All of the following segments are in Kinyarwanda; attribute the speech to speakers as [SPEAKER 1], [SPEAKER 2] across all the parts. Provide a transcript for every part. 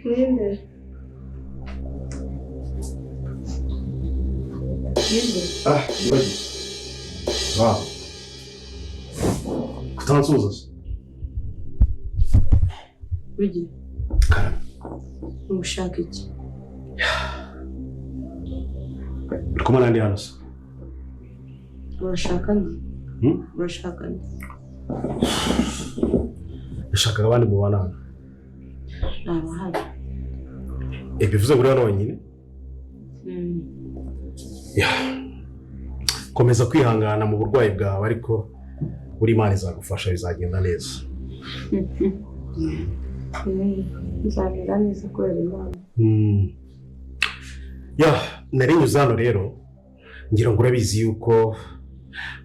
[SPEAKER 1] Ninde?
[SPEAKER 2] 이거지. 와. 그딴 쏘졌어.
[SPEAKER 1] Wigi,
[SPEAKER 2] 가람.
[SPEAKER 1] ushaka iki?
[SPEAKER 2] 그만 안 알았어.
[SPEAKER 1] Urashaka nde?
[SPEAKER 2] 응?
[SPEAKER 1] Urashaka nde?
[SPEAKER 2] yashakaga abandi mubana hano.
[SPEAKER 1] Ntabahari.
[SPEAKER 2] Bivuze kuri hano wenyine? Ya. Komeza kwihangana mu burwayi bwawe ariko buri Imana izagufasha bizagenda neza.
[SPEAKER 1] Nzamera neza kubera Imana.
[SPEAKER 2] Ya, nari nyuze hano rero ngira ngo urabizi yuko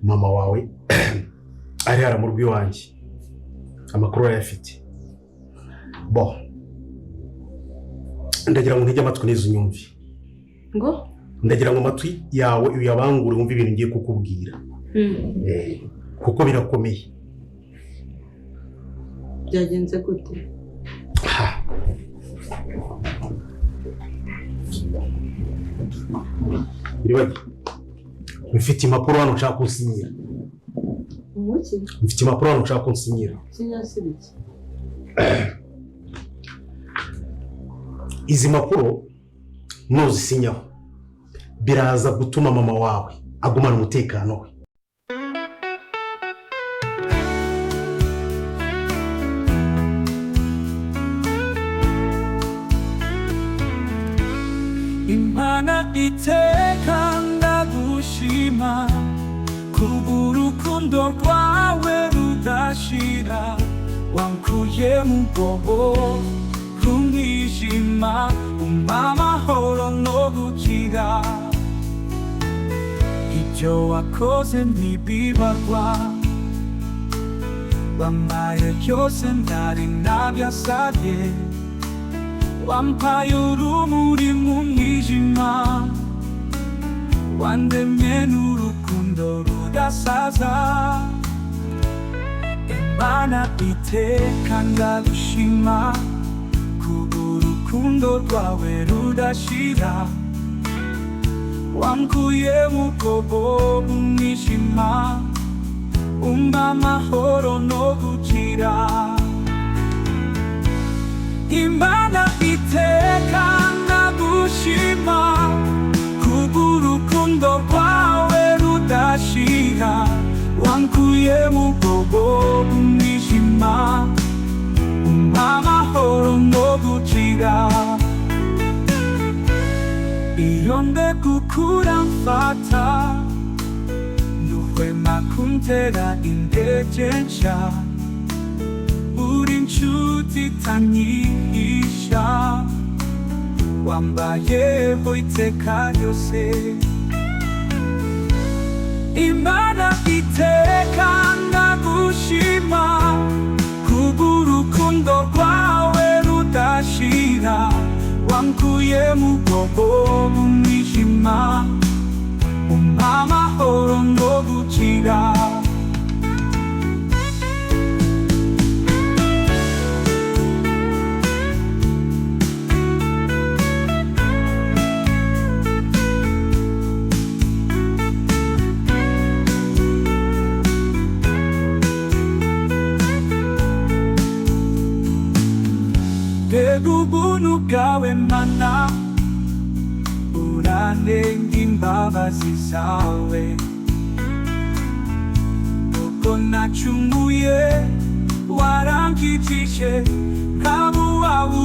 [SPEAKER 2] mama wawe ari haramurwa iwanjye. Amakuru arayafite. Bo. Ndagira ngo ntege amatwi neza unyumve.
[SPEAKER 1] Ngo?
[SPEAKER 2] Ndagira ngo amatwi yawe uyabangure wumve ibintu ngiye kukubwira. Kuko birakomeye.
[SPEAKER 1] Byagenze gute?
[SPEAKER 2] Iribaye. Mfite impapuro hano nshaka kunsinyira.
[SPEAKER 1] Umuki?
[SPEAKER 2] Mfite impapuro hano nshaka kunsinyira.
[SPEAKER 1] Sinyasibiki.
[SPEAKER 2] Izi mpapuro nuzisinyaho biraza gutuma mama wawe agumana umutekano we.
[SPEAKER 3] Imana iteka ndagushima kubw'urukundo rwawe rudashira wankuye mu bwobo rumwijima umpa amahoro no gukira ibyo wakoze ntibibarwa wampaye byose ntari nabyasabye wampaye urumuri mu mwijima wandemye n'urukundo rudasaza Imana iteka ndagushima kubw'urukundo rwawe rudashira wankuye mu bwobo bw'umwijima umpa amahoro no gukira Imana iteka ndagushima kubw'urukundo rwawe rudashira wankuye mu bwobo bw'umwijima umpa amahoro no gukira iyo ndekukura mfata ntuhwema kuntera intege nshya uri inshuti itanyihisha wambayeho iteka ryose Imana iteka ndagushima kubw'urukundo rwawe rudashira wankuye mu bwobo bw'umwijima umpa amahoro no gukira ubuntu bwawe Mana uranenga imbabazi zawe ubwo nacumuye warankijije nk'abo wawe